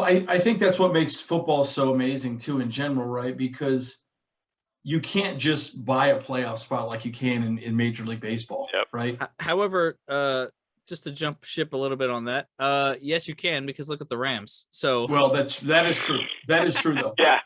I think that's what makes football so amazing too in general, right? Because you can't just buy a playoff spot like you can in Major League Baseball, right? However, just to jump ship a little bit on that, yes, you can, because look at the Rams. So well, that is true. That is true, though. Yeah.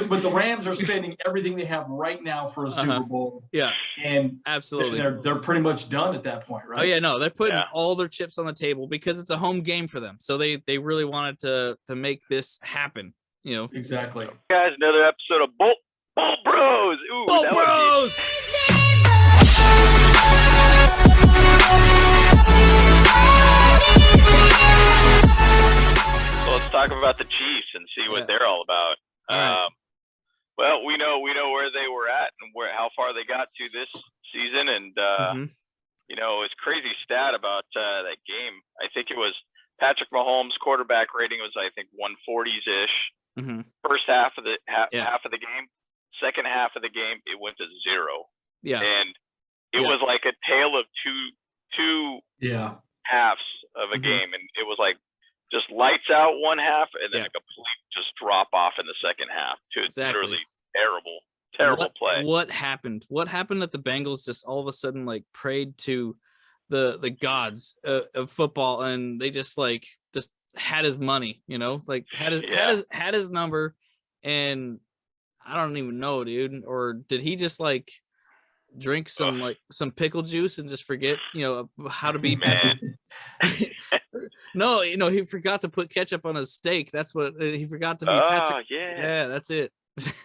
But the Rams are spending everything they have right now for a Super Bowl. Yeah, and absolutely. They're pretty much done at that point, right? Oh yeah, no, they're putting all their chips on the table because it's a home game for them. So they really wanted to make this happen. You know, exactly. Guys, another episode of Bolt Bros. Ooh, Bolt Bros. So let's talk about the Chiefs and see what they're all about. Right. Well, we know where they were at and how far they got to this season, and you know, it's crazy stat about that game. I think it was Patrick Mahomes' quarterback rating was, I think, 140s ish. First half of the half of the game. Second half of the game, it went to 0. Yeah, and it was like a tale of two halves of a game, and it was like just lights out one half, and then a complete just drop off in the second half. Literally terrible play. What happened? What happened that the Bengals just all of a sudden like prayed to the gods of football, and they just had his money, you know, like had his number, and I don't even know, dude. Or did he just like drink some pickle juice and just forget, you know, how to be Patrick? No, you know, he forgot to put ketchup on his steak. That's what he forgot to be Patrick. Yeah, that's it.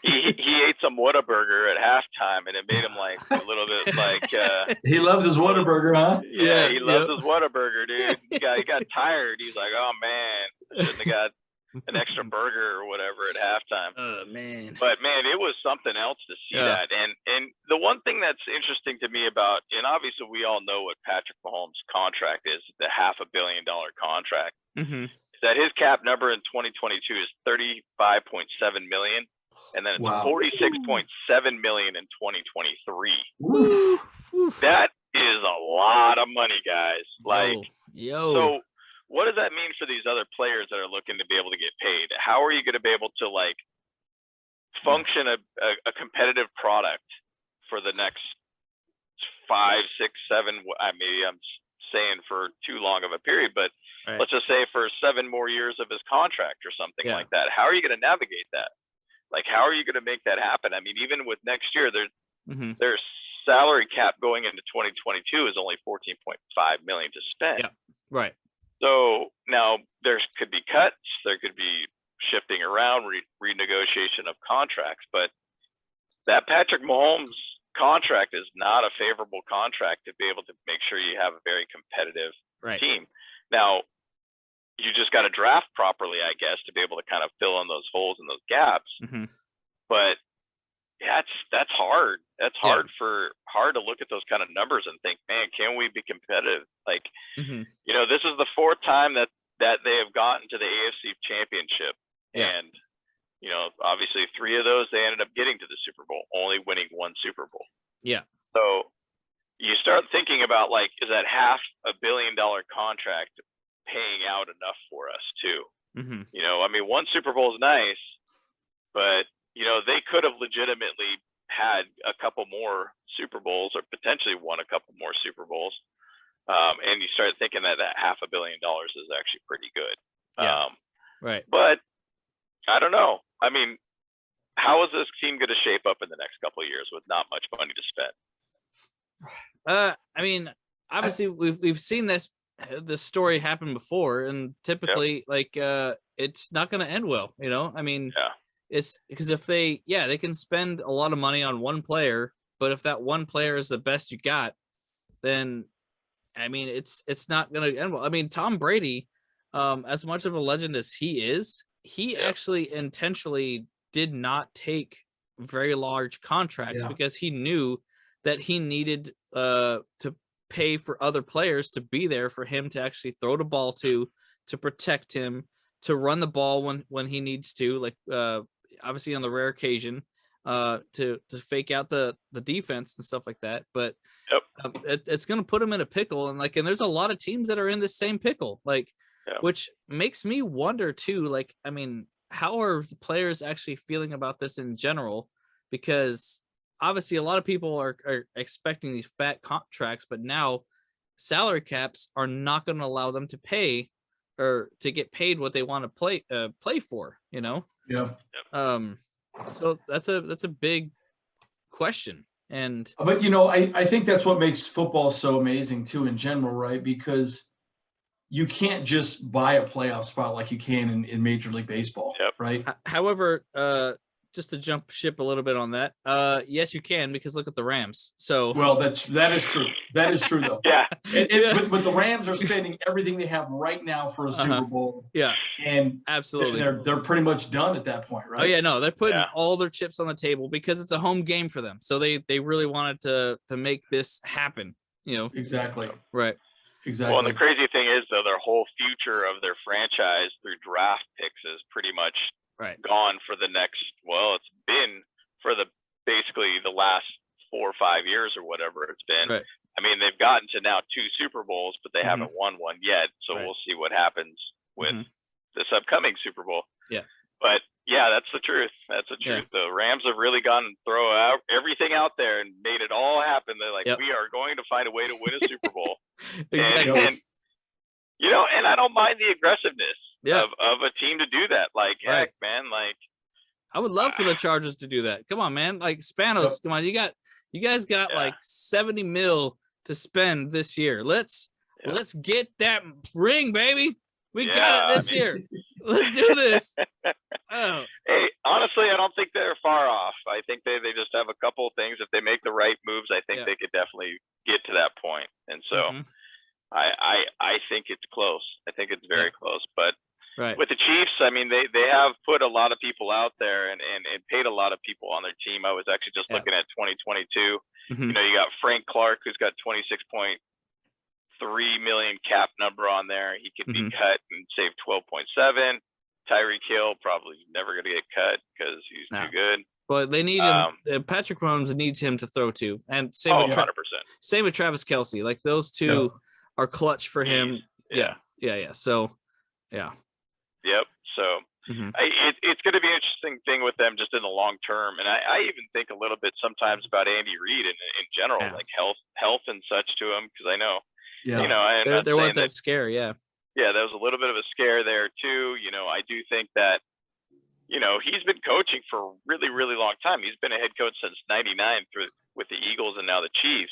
he ate some Whataburger at halftime, and it made him like a little bit like he loves his Whataburger, huh? Yeah, he loves his Whataburger, dude. He got tired. He's like, oh man, shouldn't have got an extra burger or whatever at halftime. Oh man. But man, it was something else to see that. And the one thing that's interesting to me about, and obviously we all know what Patrick Mahomes' contract is, the $500 million contract, is that his cap number in 2022 is $35.7 million. And then it's $46.7 million in 2023. Woo. That is a lot of money, guys. So what does that mean for these other players that are looking to be able to get paid? How are you going to be able to like function a competitive product for the next 5, 6, 7? Maybe I'm saying for too long of a period, but let's just say for 7 more years of his contract or something like that. How are you going to navigate that? Like, how are you going to make that happen? I mean, even with next year, their salary cap going into 2022 is only $14.5 million to spend. Yeah, right. So now there could be cuts, there could be shifting around, renegotiation of contracts, but that Patrick Mahomes contract is not a favorable contract to be able to make sure you have a very competitive team. Now, you just got to draft properly, I guess, to be able to kind of fill in those holes and those gaps. But that's hard. That's hard to look at those kind of numbers and think, man, can we be competitive? Like, you know, this is the 4th time that they have gotten to the AFC Championship, and you know, obviously 3 of those they ended up getting to the Super Bowl, only winning 1 Super Bowl. Yeah. So you start thinking about, like, is that $500 million contract paying out enough for us too? You know, I mean, 1 Super Bowl is nice, but you know, they could have legitimately had a couple more Super Bowls or potentially won a couple more Super Bowls. And you start thinking that $500 million is actually pretty good. Right. But I don't know. I mean, how is this team going to shape up in the next couple of years with not much money to spend? I memean, obviously we've seen this story happen before, and typically it's not going to end well, you know? I mean, it's because if they can spend a lot of money on one player, but if that one player is the best you got, then I mean, it's not going to end well. I mean, Tom Brady, as much of a legend as he is, he actually intentionally did not take very large contracts because he knew that he needed to pay for other players to be there for him to actually throw the ball to protect him, to run the ball when he needs to, like obviously on the rare occasion, to fake out the defense and stuff like that. But it's going to put him in a pickle, and there's a lot of teams that are in this same pickle. Like which makes me wonder too. Like, I mean, how are the players actually feeling about this in general? Because obviously a lot of people are expecting these fat contracts, but now salary caps are not going to allow them to pay or to get paid what they want to play for, you know? Yeah. So that's a big question. And but I think that's what makes football so amazing too in general, right? Because you can't just buy a playoff spot like you can in Major League Baseball, right? However, just to jump ship a little bit on that, yes, you can, because look at the Rams. So well, that is true. That is true, though. But the Rams are spending everything they have right now for a Super Bowl. Yeah, and absolutely, they're pretty much done at that point, right? Oh yeah, no, they're putting all their chips on the table because it's a home game for them. So they really wanted to make this happen. Exactly. Right. Exactly. Well, and the crazy thing is, though, their whole future of their franchise through draft picks is pretty much gone for the next. Well, it's been for basically the last 4 or 5 years or whatever it's been. Right. I mean, they've gotten to now 2 Super Bowls, but they haven't won one yet. So we'll see what happens with this upcoming Super Bowl. Yeah. But yeah, that's the truth. That's the truth. The Rams have really gone and throw out everything out there and made it all happen. They're like, we are going to find a way to win a Super Bowl. Exactly. And and I don't mind the aggressiveness of a team to do that. Like, heck, man, like I would love for the Chargers to do that. Come on, man. Like Spanos, come on. You guys got like 70 mil to spend this year. Let's get that ring, baby. We got it this year. Let's do this. Oh. Hey, honestly, I don't think they're far off. I think they just have a couple of things. If they make the right moves, I think they could definitely get to that point. And so I think it's close. I think it's very close. But with the Chiefs, I mean, they have put a lot of people out there and paid a lot of people on their team. I was actually just looking at 2022. You got Frank Clark, who's got 26.3 million cap number on there. He could be cut and save 12.7. Tyreek Hill probably never going to get cut because he's too good. But they need him. Patrick Mahomes needs him to throw to, and same with 100%. Same with Travis Kelce. Like those two are clutch for him. Yeah. So, Yep. So it's going to be an interesting thing with them just in the long term, and I even think a little bit sometimes about Andy Reid in general, like health and such to him, because I know. There was that scare, there was a little bit of a scare there too. I do think that he's been coaching for a really, really long time. He's been a head coach since '99 with the Eagles and now the Chiefs.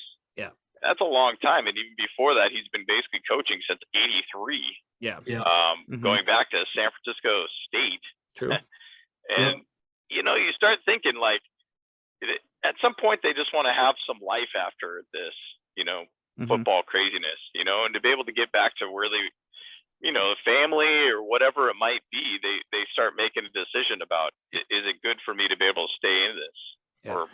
That's a long time, and even before that, he's been basically coaching since '83. Going back to San Francisco State. True. And you start thinking like, at some point they just want to have some life after this. Football craziness, and to be able to get back to where they, family or whatever it might be, they start making a decision about, is it good for me to be able to stay in this for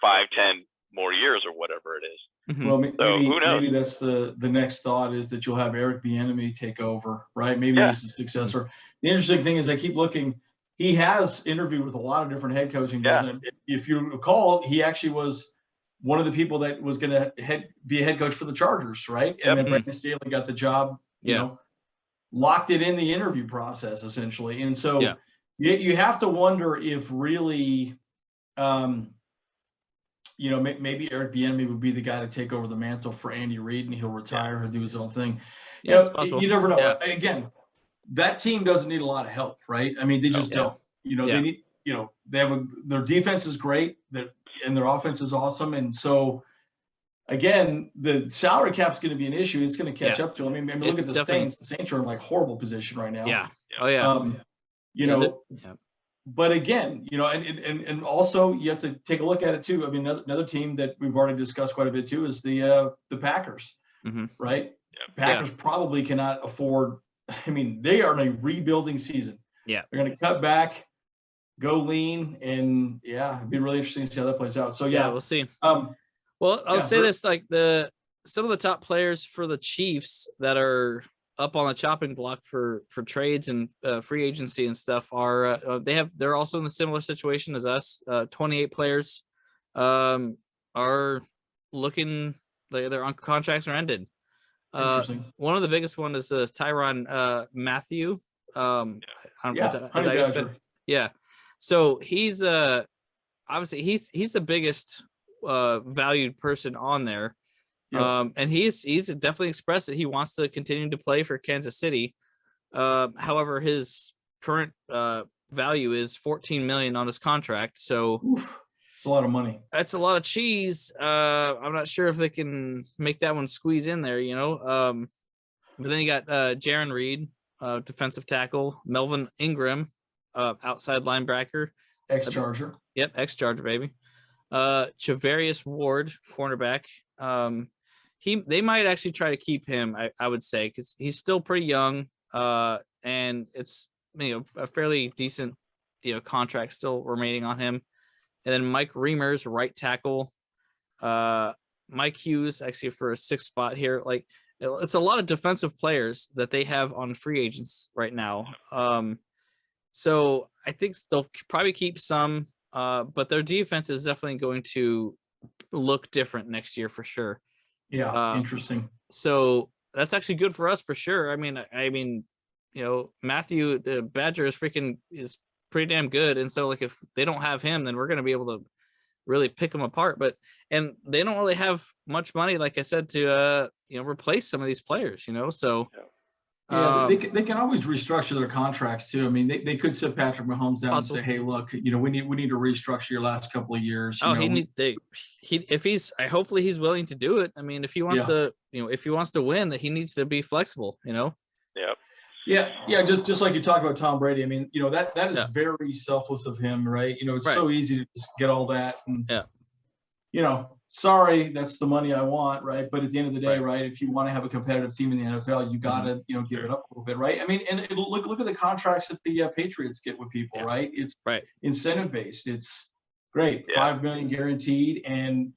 5-10 more years or whatever it is. Well, maybe that's the next thought, is that you'll have Eric Bieniemy take over, right? Maybe he's the successor. The interesting thing is I keep looking. He has interviewed with a lot of different head coaching guys. And if you recall, he actually was one of the people that was going to be a head coach for the Chargers, right? And then Brandon Staley got the job, locked it in the interview process, essentially. And so you have to wonder if really, maybe Eric Bieniemy would be the guy to take over the mantle for Andy Reid, and he'll retire and do his own thing. You never know. Again, that team doesn't need a lot of help, right? I mean, they just don't. They need, they have their defense is great, and their offense is awesome. And so, again, the salary cap is going to be an issue. It's going to catch up to them. I mean, look at the Saints. The Saints are in like horrible position right now. Yeah. Oh yeah. But again, and also you have to take a look at it too. I mean, another team that we've already discussed quite a bit too is the Packers, right? Packers probably cannot afford. I mean, they are in a rebuilding season. Yeah, they're going to cut back, go lean, and it'd be really interesting to see how that plays out. So we'll see. Well, I'll say this: like some of the top players for the Chiefs that are up on the chopping block for trades and free agency and stuff are they're also in a similar situation as us. 28 players are looking, they're on contracts or ended. Interesting. One of the biggest one is Tyrann Mathieu. Yeah. So he's obviously he's the biggest valued person on there. Yep. And he's definitely expressed that he wants to continue to play for Kansas City. However, his current value is $14 million on his contract. So it's a lot of money. That's a lot of cheese. I'm not sure if they can make that one squeeze in there, but then you got Jaron Reed, defensive tackle, Melvin Ingram, outside linebacker, ex-Charger. Yep, ex-Charger, baby. Chavarius Ward, cornerback. They might actually try to keep him, I would say, because he's still pretty young, and it's a fairly decent contract still remaining on him. And then Mike Reimers, right tackle. Mike Hughes, actually for a 6th spot here. Like, it's a lot of defensive players that they have on free agents right now. So I think they'll probably keep some, but their defense is definitely going to look different next year for sure. Yeah, interesting. So that's actually good for us for sure. I mean, Matthew, the Badger is pretty damn good, and so like if they don't have him, then we're going to be able to really pick them apart. And they don't really have much money, like I said, to replace some of these players. So they can always restructure their contracts too. I mean, they could sit Patrick Mahomes down and say, "Hey, look, we need to restructure your last couple of years." Hopefully he's willing to do it. I mean, if he wants to win, that he needs to be flexible. Yep. Yeah. Just like you talked about Tom Brady. I mean, that is very selfless of him, right? It's so easy to just get all that. And, sorry, that's the money I want, right? But at the end of the day, right, if you want to have a competitive team in the NFL, you got to, give it up a little bit, right? I mean, and look at the contracts that the Patriots get with people, right? It's incentive based. It's great, $5 million guaranteed,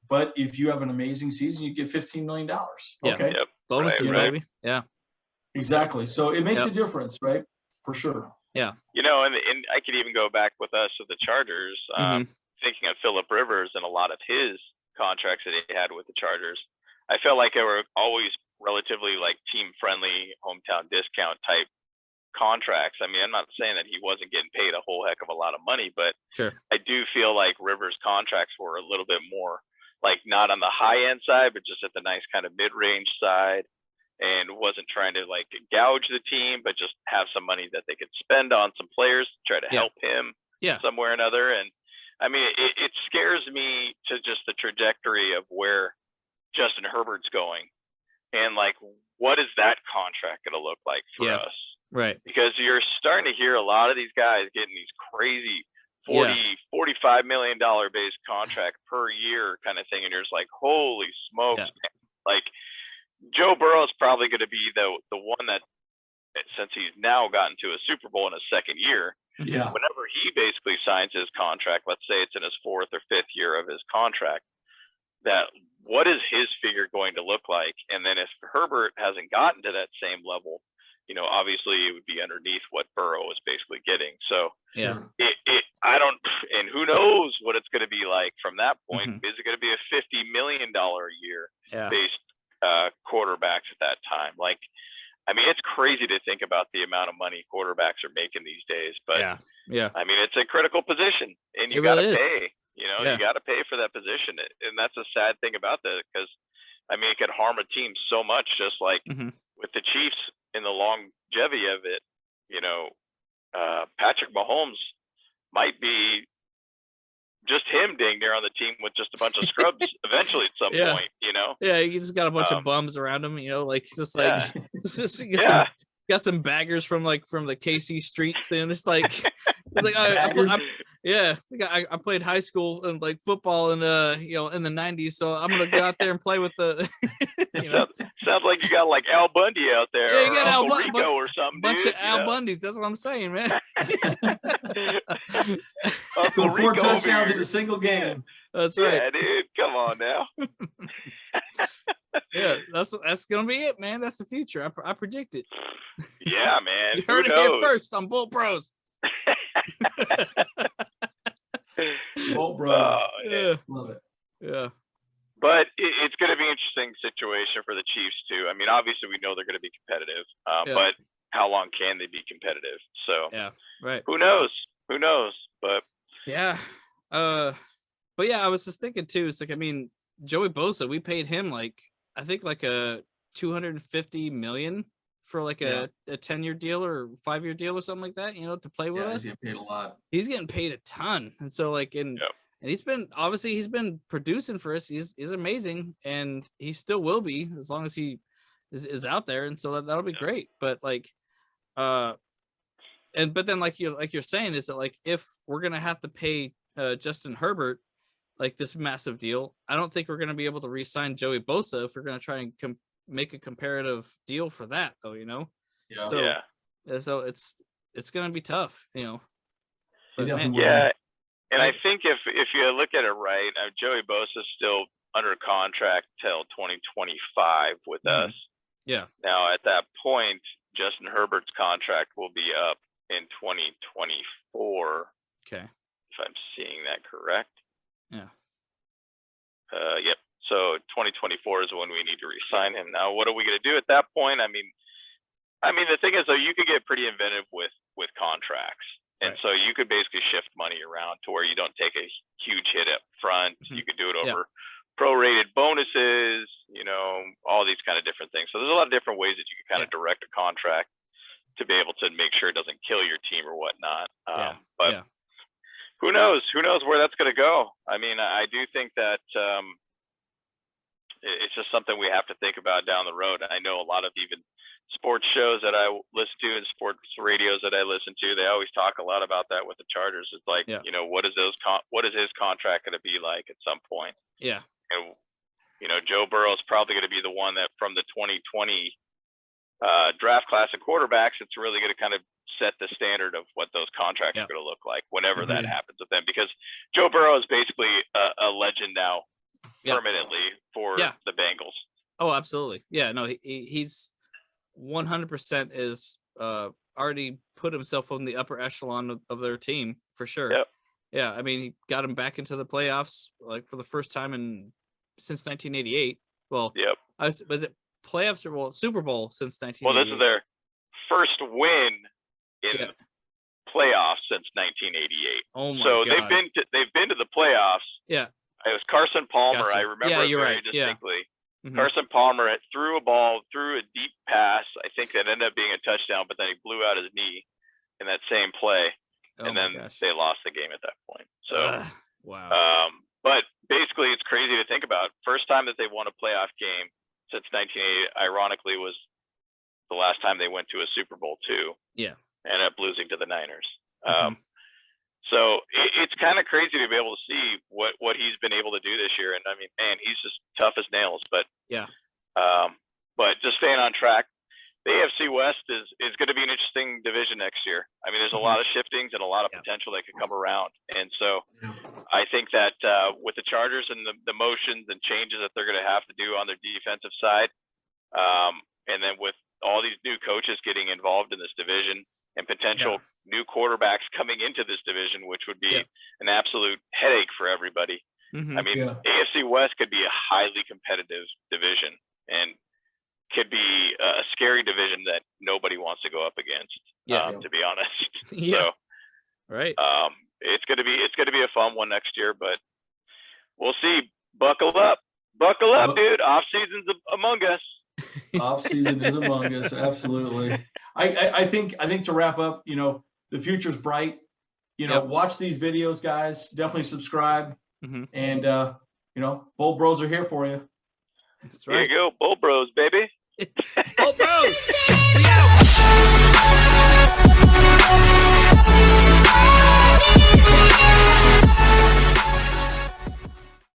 but if you have an amazing season, you get $15 million. Okay, bonuses, baby. Yeah. Exactly. So it makes a difference, right? For sure. Yeah. And I could even go back with us with the Chargers, thinking of Phillip Rivers and a lot of his contracts that he had with the Chargers. I felt like they were always relatively like team friendly, hometown discount type contracts. I mean, I'm not saying that he wasn't getting paid a whole heck of a lot of money, but sure, I do feel like Rivers' contracts were a little bit more like not on the high end side, but just at the nice kind of mid range side. And wasn't trying to like gouge the team, but just have some money that they could spend on some players to try to help him somewhere or another. And I mean, it scares me to just the trajectory of where Justin Herbert's going. And like, what is that contract going to look like for us? Right. Because you're starting to hear a lot of these guys getting these crazy $45 million base contract per year kind of thing. And you're just like, holy smokes, man. Like, Joe Burrow is probably going to be the one that, since he's now gotten to a Super Bowl in his second year, whenever he basically signs his contract, let's say it's in his 4th or 5th year of his contract, that what is his figure going to look like? And then if Herbert hasn't gotten to that same level, obviously it would be underneath what Burrow is basically getting. So I don't, and who knows what it's going to be like from that point. Is it going to be a $50 million a year based quarterbacks at that time? Like, I mean, it's crazy to think about the amount of money quarterbacks are making these days, but I mean, it's a critical position and you got to pay, you got to pay for that position. And that's a sad thing about that, because I mean, it could harm a team so much, just like with the Chiefs in the longevity of it, Patrick Mahomes might be just him dang near on the team with just a bunch of scrubs eventually at some point, Yeah, he just got a bunch of bums around him, like just like got some baggers from the KC streets. And it's like, I played high school and like football in in the 90s, so I'm gonna go out there and play with the. Sounds like you got like Al Bundy out there. Yeah, you got Al Bundy or something. Bunch of Al Bundys. That's what I'm saying, man. 4 touchdowns in a single game. That's right. Yeah, dude. Come on now. Yeah, that's gonna be it, man. That's the future. I predict it. Yeah, man. You heard it here first on Bull Bros. Bull Bros. Yeah. Love it. Yeah. But it's going to be an interesting situation for the Chiefs too. I mean, obviously we know they're going to be competitive, but how long can they be competitive? So who knows? Who knows? But but yeah, I was just thinking too. It's like, I mean, Joey Bosa, we paid him like I think like a $250 million for like a 10-year deal or 5-year deal or something like that, you know, to play with us. He's getting paid a lot. He's getting paid a ton, and so like and he's been producing for us. He's amazing, and he still will be as long as he is out there, and so that'll be great. But like, but then like you're saying is that like if we're gonna have to pay Justin Herbert like this massive deal, I don't think we're gonna be able to re-sign Joey Bosa if we're gonna try and make a comparative deal for that, though, you know. So it's gonna be tough, you know. But, and I think if you look at it right, Joey Bosa is still under contract till 2025 with us. Yeah. Now at that point, Justin Herbert's contract will be up in 2024. Okay. If I'm seeing that correct. Yeah. Yep. So 2024 is when we need to re-sign him. Now, what are we going to do at that point? I mean, the thing is, though, you could get pretty inventive with contracts, and so you could basically shift money around to where you don't take a huge hit up front. You could do it over prorated bonuses, you know, all these kind of different things. So there's a lot of different ways that you can kind of direct a contract to be able to make sure it doesn't kill your team or whatnot. But who knows? Who knows where that's going to go? I mean, I do think that. It's just something we have to think about down the road. I know a lot of even sports shows that I listen to and sports radios that I listen to, they always talk a lot about that with the Chargers. It's like, you know, what is his contract going to be like at some point? Yeah. And, you know, Joe Burrow is probably going to be the one that from the 2020 draft class of quarterbacks, it's really going to kind of set the standard of what those contracts are going to look like whenever that happens with them, because Joe Burrow is basically a legend now. Permanently for the Bengals. Oh, absolutely. Yeah, no, he's 100% is already put himself on the upper echelon of their team for sure. Yeah, I mean, he got him back into the playoffs like for the first time since 1988. Well, was it playoffs or Super Bowl since 1988? Well, this is their first win in playoffs since 1988. Oh my God. So they've been to the playoffs. Yeah. It was Carson Palmer. I remember it very distinctly. Carson Palmer threw a deep pass. I think that ended up being a touchdown, but then he blew out his knee in that same play, and then they lost the game at that point. So, wow. But basically, it's crazy to think about. First time that they won a playoff game since 1988, ironically, was the last time they went to a Super Bowl too. Yeah. And ended up losing to the Niners. So it's kind of crazy to be able to see what he's been able to do this year. And I mean, man, he's just tough as nails. But but just staying on track, the AFC West is going to be an interesting division next year. I mean, there's a lot of shiftings and a lot of potential that could come around. And so I think that with the Chargers and the motions and changes that they're going to have to do on their defensive side, and then with all these new coaches getting involved in this division, and potential new quarterbacks coming into this division, which would be an absolute headache for everybody. I mean, AFC West could be a highly competitive division and could be a scary division that nobody wants to go up against, to be honest. So, it's going to be a fun one next year, but we'll see. Buckle up, dude. Off season's among us. Off season is among us. Absolutely. I think to wrap up, you know, the future's bright. You know, watch these videos, guys. Definitely subscribe. And you know, Bull Bros are here for you. That's right. There you go, Bull Bros, baby. Bull Bros. We out.